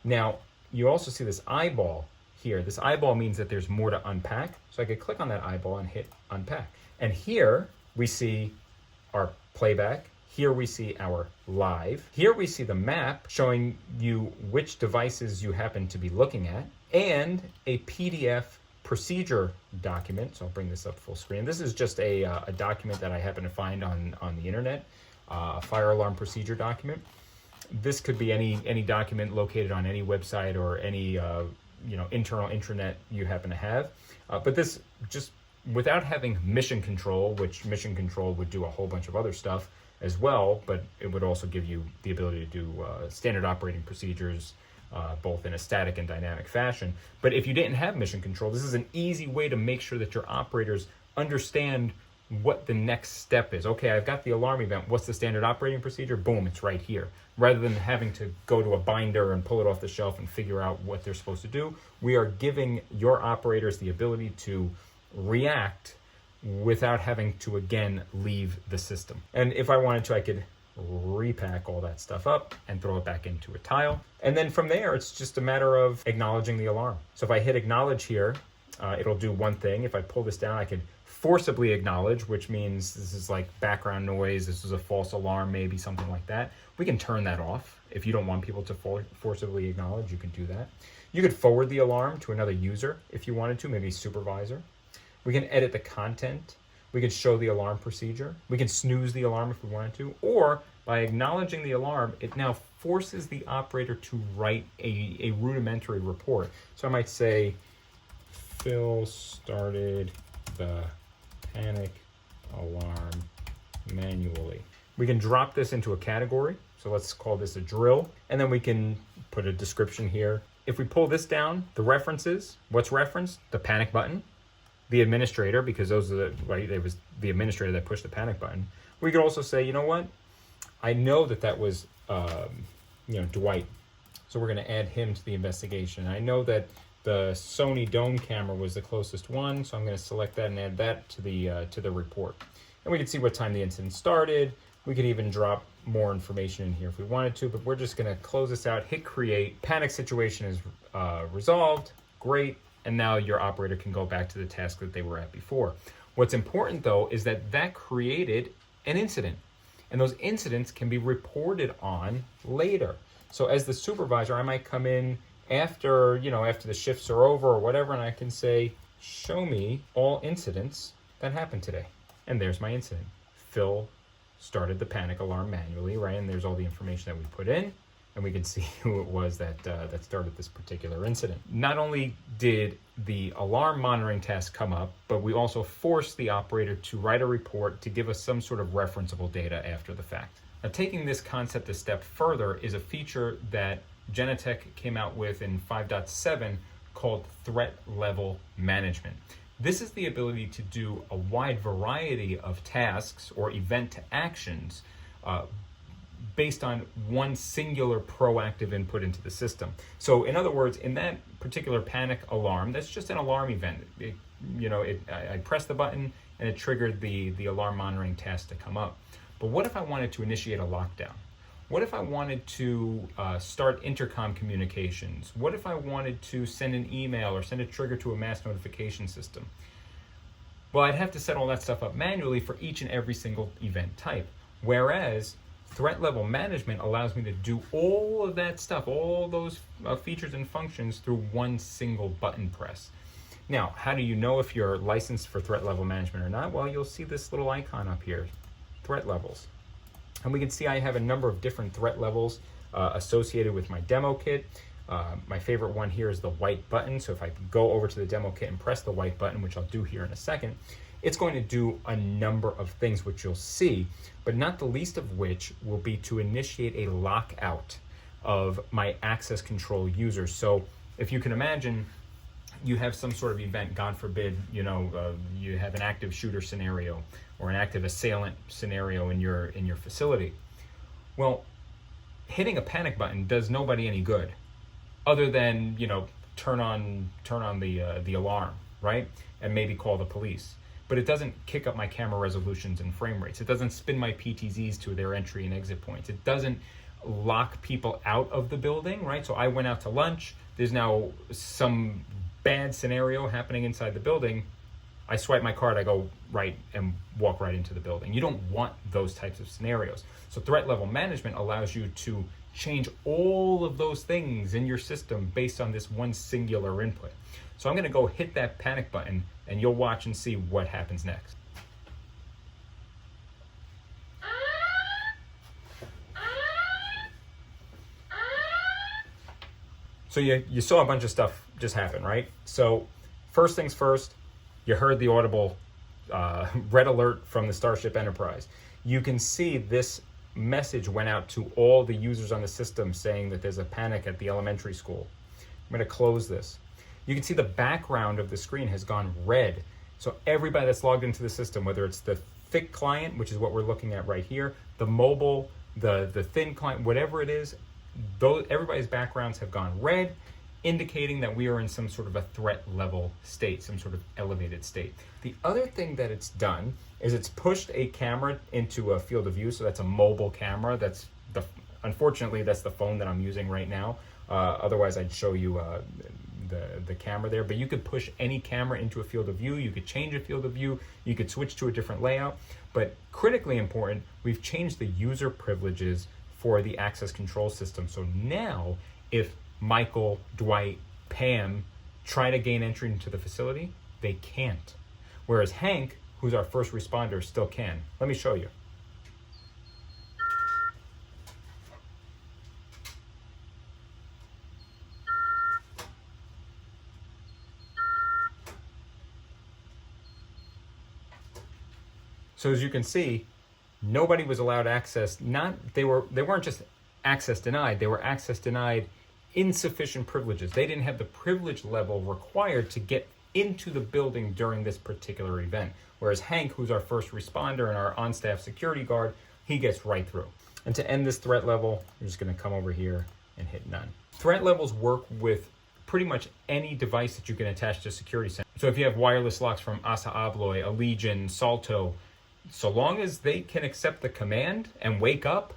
Now, you also see this eyeball here. This eyeball means that there's more to unpack. So I could click on that eyeball and hit unpack. And here we see our playback. Here we see our live. Here we see the map showing you which devices you happen to be looking at, and a PDF procedure document. So I'll bring this up full screen. This is just a document that I happen to find on the internet, a fire alarm procedure document. This could be any document located on any website or any internal intranet you happen to have. But this, just without having mission control, which mission control would do a whole bunch of other stuff as well, but it would also give you the ability to do standard operating procedures, both in a static and dynamic fashion. But if you didn't have mission control, this is an easy way to make sure that your operators understand what the next step is. Okay, I've got the alarm event. What's the standard operating procedure? Boom, it's right here. Rather than having to go to a binder and pull it off the shelf and figure out what they're supposed to do, we are giving your operators the ability to react without having to, again, leave the system. And if I wanted to, I could repack all that stuff up and throw it back into a tile. And then from there, it's just a matter of acknowledging the alarm. So if I hit acknowledge here, it'll do one thing. If I pull this down, I could forcibly acknowledge, which means this is like background noise, this is a false alarm, maybe something like that. We can turn that off. If you don't want people to forcibly acknowledge, you can do that. You could forward the alarm to another user if you wanted to, maybe a supervisor. We can edit the content. We can show the alarm procedure. We can snooze the alarm if we wanted to, or by acknowledging the alarm, it now forces the operator to write a rudimentary report. So I might say, Phil started the panic alarm manually. We can drop this into a category. So let's call this a drill. And then we can put a description here. If we pull this down, the references, what's referenced? The panic button, the administrator, because those are the, right, it was the administrator that pushed the panic button. We could also say, you know what? I know that was, Dwight. So we're going to add him to the investigation. I know that the Sony Dome camera was the closest one, so I'm going to select that and add that to the report. And we can see what time the incident started. We could even drop more information in here if we wanted to, but we're just going to close this out, hit create. Panic situation is resolved. Great. And now your operator can go back to the task that they were at before. What's important, though, is that created an incident. And those incidents can be reported on later. So as the supervisor, I might come in after the shifts are over or whatever, and I can say, show me all incidents that happened today. And there's my incident. Phil started the panic alarm manually, right? And there's all the information that we put in, and we can see who it was that started this particular incident. Not only did the alarm monitoring task come up, but we also forced the operator to write a report to give us some sort of referenceable data after the fact. Now, taking this concept a step further is a feature that Genetec came out with in 5.7 called threat level management. This is the ability to do a wide variety of tasks or event to actions based on one singular proactive input into the system. So in other words, in that particular panic alarm, that's just an alarm event. I pressed the button and it triggered the alarm monitoring task to come up. But what if I wanted to initiate a lockdown? What if I wanted to start intercom communications? What if I wanted to send an email or send a trigger to a mass notification system? Well, I'd have to set all that stuff up manually for each and every single event type. Whereas threat level management allows me to do all of that stuff, all those features and functions through one single button press. Now, how do you know if you're licensed for threat level management or not? Well, you'll see this little icon up here, threat levels. And we can see I have a number of different threat levels associated with my demo kit. My favorite one here is the white button. So if I go over to the demo kit and press the white button, which I'll do here in a second, it's going to do a number of things which you'll see, but not the least of which will be to initiate a lockout of my access control users. So if you can imagine, you have some sort of event, God forbid, you have an active shooter scenario or an active assailant scenario in your facility. Well, hitting a panic button does nobody any good, other than turn on the alarm, right, and maybe call the police. But it doesn't kick up my camera resolutions and frame rates. It doesn't spin my PTZs to their entry and exit points. It doesn't lock people out of the building, right? So I went out to lunch. There's now some bad scenario happening inside the building. I swipe my card, I go right and walk right into the building. You don't want those types of scenarios. So threat level management allows you to change all of those things in your system based on this one singular input. So I'm going to go hit that panic button, and you'll watch and see what happens next. So you saw a bunch of stuff just happen, right? So first things first, you heard the audible red alert from the Starship Enterprise. You can see this message went out to all the users on the system saying that there's a panic at the elementary school. I'm going to close this. You can see the background of the screen has gone red. So everybody that's logged into the system, whether it's the thick client, which is what we're looking at right here, the mobile, the thin client, whatever it is, everybody's backgrounds have gone red, indicating that we are in some sort of a threat level state, some sort of elevated state. The other thing that it's done is it's pushed a camera into a field of view. So that's a mobile camera. Unfortunately, that's the phone that I'm using right now. Otherwise, I'd show you the camera there, but you could push any camera into a field of view. You could change a field of view. You could switch to a different layout. But critically important, we've changed the user privileges for the access control system. So now if Michael, Dwight, Pam try to gain entry into the facility, they can't. Whereas Hank, who's our first responder, still can. Let me show you. So as you can see, nobody was allowed access. They weren't just access denied, they were access denied insufficient privileges. They didn't have the privilege level required to get into the building during this particular event. Whereas Hank, who's our first responder and our on-staff security guard, he gets right through. And to end this threat level, I'm just gonna come over here and hit none. Threat levels work with pretty much any device that you can attach to a security center. So if you have wireless locks from Assa Abloy, Allegion, Salto, so long as they can accept the command and wake up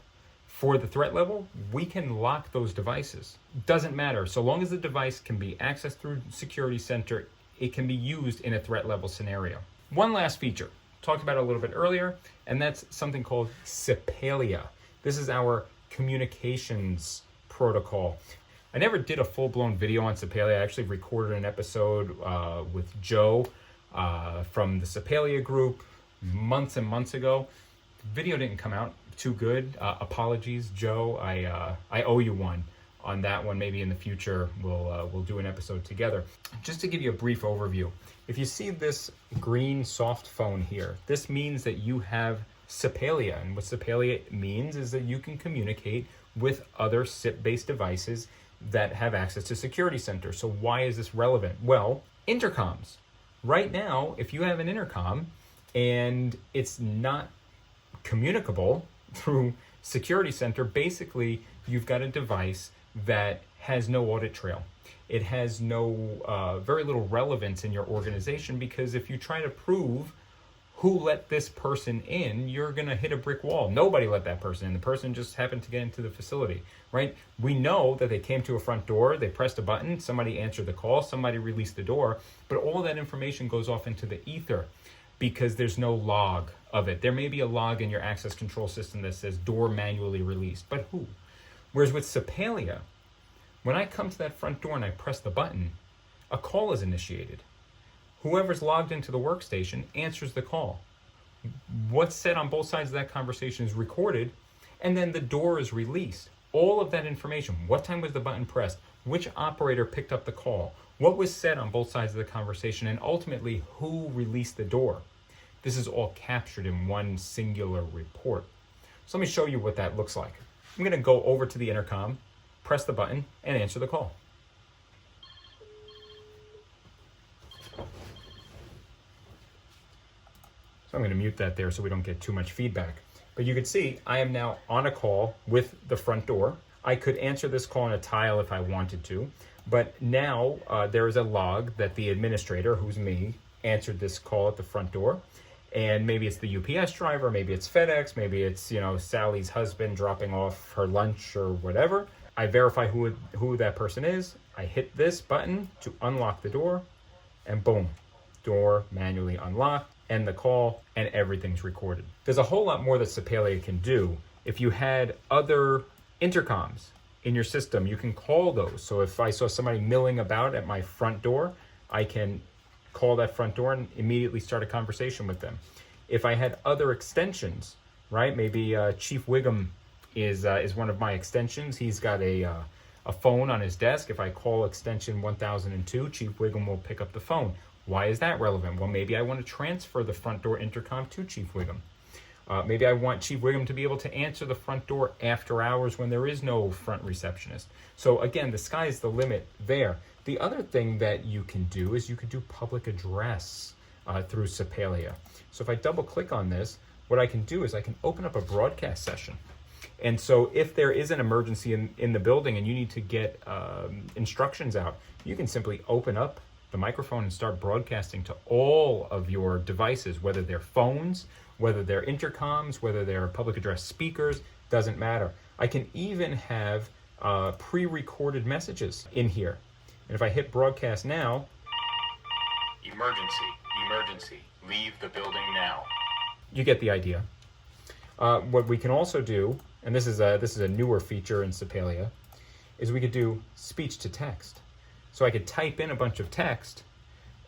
for the threat level, we can lock those devices. Doesn't matter. So long as the device can be accessed through security center, it can be used in a threat level scenario. One last feature, talked about it a little bit earlier, and that's something called SIPELIA. This is our communications protocol. I never did a full-blown video on SIPELIA. I actually recorded an episode with Joe from the SIPELIA group months and months ago. The video didn't come out too good. Apologies, Joe. I owe you one on that one. Maybe in the future we'll do an episode together. Just to give you a brief overview, if you see this green soft phone here, this means that you have SIPELIA, and what SIPELIA means is that you can communicate with other SIP-based devices that have access to security center. So why is this relevant? Well, intercoms. Right now, if you have an intercom and it's not communicable through security center, basically you've got a device that has no audit trail. It has no very little relevance in your organization, because if you try to prove who let this person in, you're gonna hit a brick wall. Nobody let that person in. The person just happened to get into the facility, right? We know that they came to a front door, they pressed a button, somebody answered the call, somebody released the door, but all that information goes off into the ether because there's no log of it. There may be a log in your access control system that says door manually released, but who? Whereas with SIPELIA, when I come to that front door and I press the button, a call is initiated. Whoever's logged into the workstation answers the call. What's said on both sides of that conversation is recorded, and then the door is released. All of that information, what time was the button pressed, which operator picked up the call, what was said on both sides of the conversation, and ultimately who released the door. This is all captured in one singular report. So let me show you what that looks like. I'm gonna go over to the intercom, press the button, and answer the call. So I'm going to mute that there so we don't get too much feedback. But you can see I am now on a call with the front door. I could answer this call on a tile if I wanted to, but now there is a log that the administrator, who's me, answered this call at the front door. And maybe it's the UPS driver, maybe it's FedEx, maybe it's, Sally's husband dropping off her lunch or whatever. I verify who that person is. I hit this button to unlock the door, and boom, door manually unlocked, end the call, and everything's recorded. There's a whole lot more that SIPELIA can do. If you had other intercoms in your system, you can call those. So if I saw somebody milling about at my front door, I can call that front door and immediately start a conversation with them. If I had other extensions, right? Maybe Chief Wiggum is one of my extensions. He's got a phone on his desk. If I call extension 1002, Chief Wiggum will pick up the phone. Why is that relevant? Well, maybe I want to transfer the front door intercom to Chief Wiggum. Maybe I want Chief Wiggum to be able to answer the front door after hours when there is no front receptionist. So again, the sky's the limit there. The other thing that you can do is you could do public address through SIPELIA. So if I double click on this, what I can do is I can open up a broadcast session. And so if there is an emergency in the building and you need to get instructions out, you can simply open up the microphone and start broadcasting to all of your devices, whether they're phones, whether they're intercoms, whether they're public address speakers, doesn't matter. I can even have pre-recorded messages in here And if I hit broadcast now,
Emergency, emergency, leave the building now.
you get the idea. What we can also do, and this is a newer feature in SIPELIA, is we could do speech to text. So I could type in a bunch of text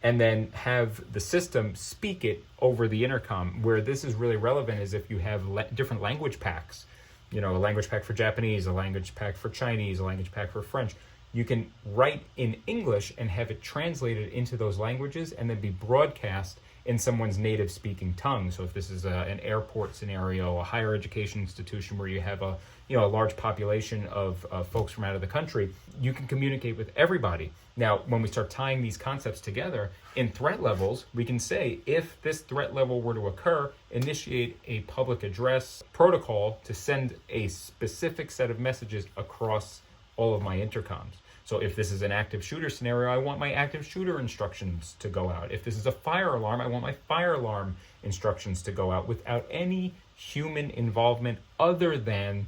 and then have the system speak it over the intercom. Where this is really relevant is if you have different language packs, a language pack for Japanese, a language pack for Chinese, a language pack for French. You can write in English and have it translated into those languages and then be broadcast in someone's native speaking tongue. So if this is an airport scenario, a higher education institution where you have a large population of folks from out of the country, you can communicate with everybody. Now, when we start tying these concepts together in threat levels, we can say if this threat level were to occur, initiate a public address protocol to send a specific set of messages across all of my intercoms. So if this is an active shooter scenario, I want my active shooter instructions to go out. If this is a fire alarm, I want my fire alarm instructions to go out without any human involvement other than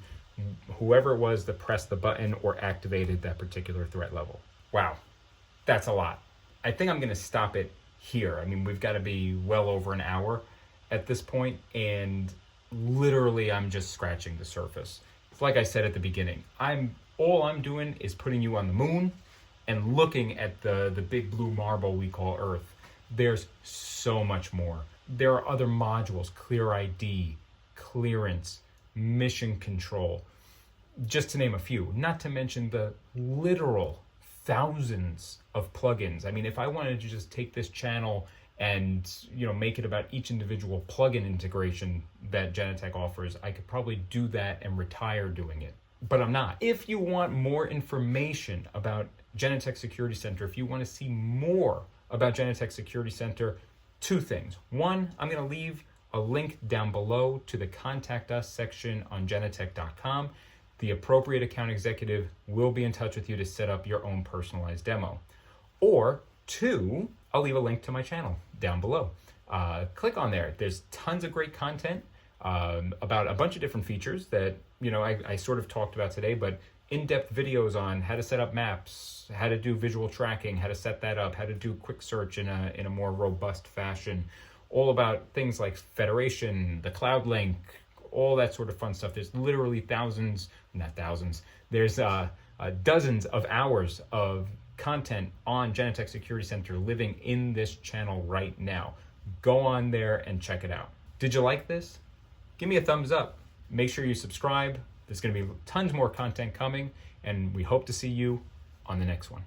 whoever it was that pressed the button or activated that particular threat level. Wow, that's a lot. I think I'm going to stop it here. I mean, we've got to be well over an hour at this point, and literally I'm just scratching the surface. It's like I said at the beginning, all I'm doing is putting you on the moon and looking at the big blue marble we call Earth. There's so much more. There are other modules, Clear ID, clearance, mission control, just to name a few, not to mention the literal thousands of plugins. I mean, if I wanted to just take this channel and make it about each individual plugin integration that Genetec offers, I could probably do that and retire doing it. But I'm not. If you want more information about Genetec Security Center, if you want to see more about Genetec Security Center, two things. One, I'm going to leave a link down below to the Contact Us section on genetec.com. The appropriate account executive will be in touch with you to set up your own personalized demo. Or two, I'll leave a link to my channel down below. Click on there. There's tons of great content about a bunch of different features that I sort of talked about today, but in-depth videos on how to set up maps, how to do visual tracking, how to set that up, how to do quick search in a more robust fashion, all about things like federation, the cloud link, all that sort of fun stuff. There's literally there's dozens of hours of content on Genetec Security Center living in this channel right now. Go on there and check it out. Did you like this? Give me a thumbs up. Make sure you subscribe. There's going to be tons more content coming, and we hope to see you on the next one.